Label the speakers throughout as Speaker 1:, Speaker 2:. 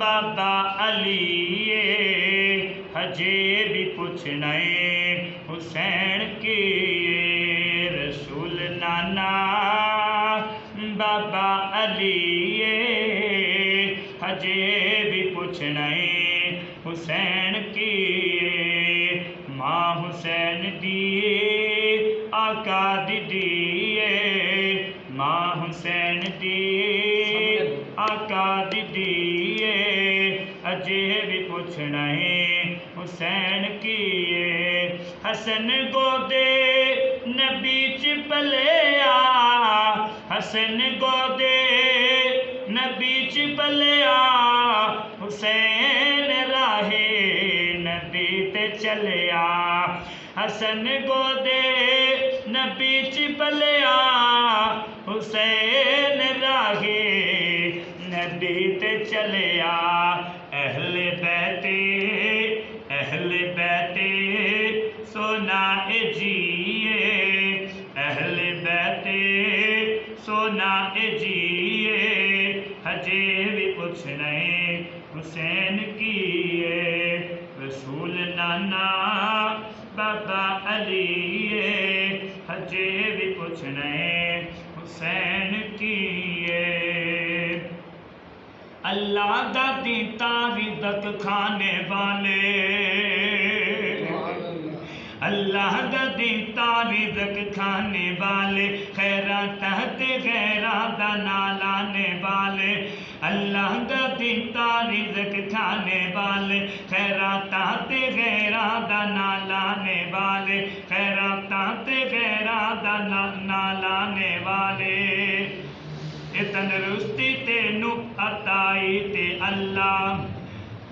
Speaker 1: बाबा अली हजे भी पुछना हुसैन की रसूल नाना बाबा अली हजे भी पुछना हुसैन की माँ हुसैन दी आका दी माँ हुसैन दी आका दी अजे भी पुछना हुसैन की हसन गोदे नबी च पलिया हसन गोदे नबी च पलिया हुसैन राहे नबी ते चलिया हसन गोदे नबी च पलिया हुसैन राहे नबी ते चलिया अहले बैते सोना जिए अहले बैते सोना जिए हजे भी पुछना हुसैन की रसूल नाना बाबा अली हजे भी पुछना हुसैन की अल्लाह दा दीता रिज़्क़ खाने वाले अल्लाह दा दीता रिज़्क़ खाने वाले खैरा तहत गैरा दा ना लाने वाले अल्लाह दा दीता रिज़्क़ खाने वाले खैरा तहत गैरा दा ना लाने वाले खैरा तहत गैरा दा ना लाने वाले तंदरुस्ती तेनू अताई ते अल्लाह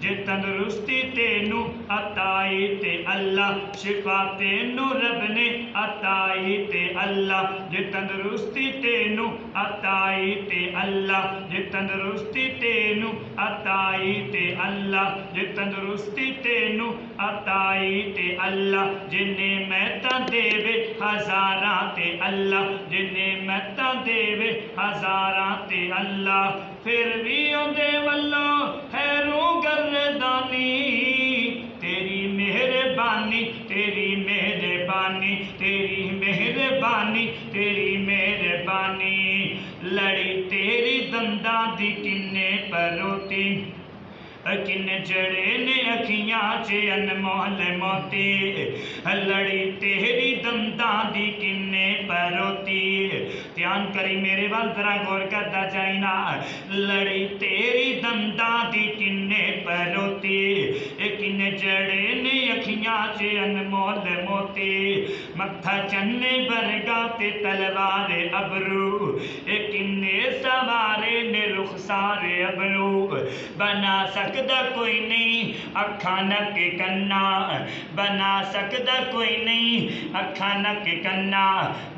Speaker 1: जे तंदरुस्ती तेनू अताई ते अल्लाह शिफा तेनू रब ने अताई ते अल्लाह जे तंदरुस्ती तेनू अताई ते अल्लाह जे तंदरुस्ती तेनू अताई ते अल्लाह जे तंदरुस्ती तेनू अताई ते अल्लाह जिन्हें महता देवे हज़ारा ते अल्लाह जिन्हें महता देवे हज़ारा ते अल्लाह फिर भी उहदे वल्लों हैरों गर्दानी तेरी मेहरबानी तेरी मेहरबानी तेरी मेहरबानी तेरी मेहरबानी लड़ी तेरी दंदा दी किन्ने परोती किन्ने जड़े ने अखियां च अनमोल मोती लड़ी तेरी दंदा दी किन्ने परोती ध्यान करी मेरे वाल जरा गौर करता जाइना लड़ी तेरी दंदा दी किन्ने परोती किन्ने जड़े ने अखियां च अनमोल मोती मत्था चन्ने बरगा ते तलवार अबरू किन्ने सवारे ने रुखसारे अबरू बना सकदा कोई नहीं अखा नक कन्ना बना सकदा कोई नहीं अखा नक कन्ना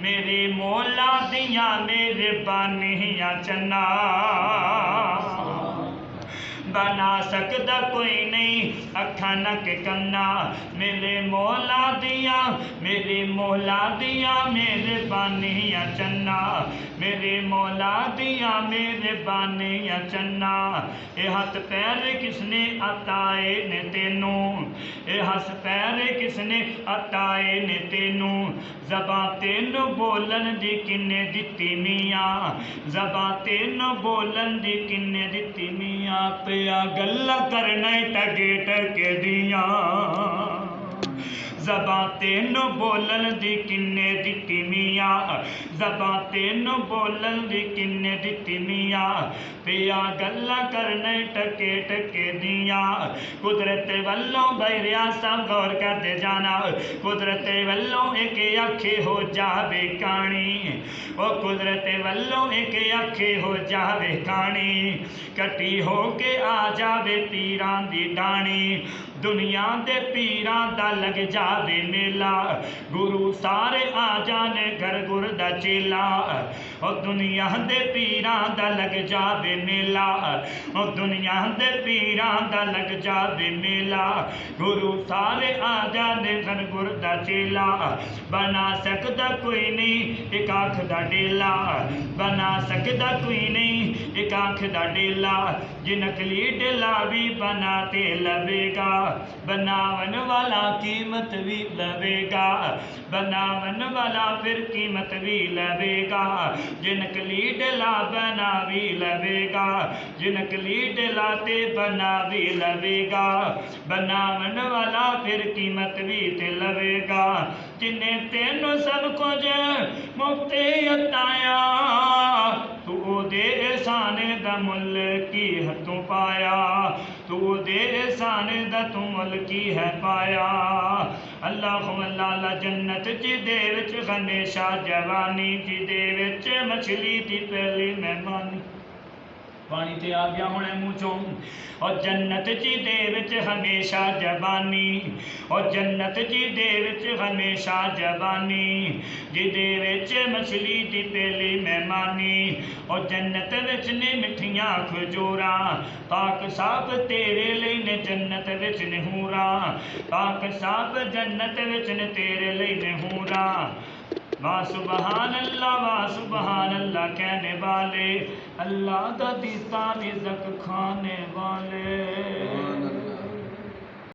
Speaker 1: मेरे मौला दिया मेरे बानिया चन्ना बना सकदा कोई नहीं अखा नक कन्ना मेरे मौला दिया मेरे बानिया चन्ना मेरे मौला दिया मेरे बानिया चन्ना ये हाथ पैर किसने अताए ने तेनू ये हाथ पैर किसने अताए ने तेनू ज़बां तेनू बोलन दी किन्ने दित्ती मियां ज़बां तेनू बोलन दी किन्ने दित्ती मियां पिया गल्ला करना टगे टके दियां ज़बां तेनू बोलन दी किन्ने दित्ती मियां ज़बां तेनू बोलन दी किन्ने दित्ती मियां पिया गल्ला करने टके टके दियां कुदरत वल्लों बैरिया सब गौर करते जाना कुदरत वल्लों एक अखे हो जावे कानी ओ कुदरत वल्लों एक अखे हो जावे कानी कटी हो के आ जावे पीरां दी डाणी दुनिया दे पीरां दा लग जावे मेला गुरु सारे आ जाने घर गुर दा चेला और दुनिया दे पीरां दा लग जावे मेला और दुनिया दे पीरां दा लग जावे मेला गुरु सारे आ जाने घर गुर दा चेला बना सकदा कोई नहीं एक आख दा डेला बना सकदा कोई नहीं एक आँख दा डेला जे नकली डेला भी बना ते लवेगा, बनावन वाला कीमत भी लवेगा, बनावन वाला फिर कीमत भी लवेगा, जे नकली डेला बना भी लवेगा, जे नकली डेला ते बना भी लवेगा, बनावन वाला फिर कीमत भी ते लवेगा, जिन्हें तेनों सब कुछ मुफ्ते अताया, तू दे एहसान दा मुल की है तू पाया, तू दे एहसान दा तू मुल की है पाया। अल्लाह जन्नत जी दे विच हमेशा जवानी, जी दे विच मछली दी पहली मेहमानी। पानी ते आ गया होने मुँह चों। और जन्नत जी दे विच हमेशा जवानी, और जन्नत जी दे विच हमेशा जवानी, जिदे विच मछली दी पहली मेहमानी, और जन्नत विच ने मिठियां खजूरा, पाक साफ तेरे लिए ने जन्नत विच ने हूरा, पाक साफ जन्नत विच ने तेरे लिए ने हूरा। वाह सुबहान अल्लाह कहने वाले, अल्लाह दा दीता रिज़्क़ खाने वाले।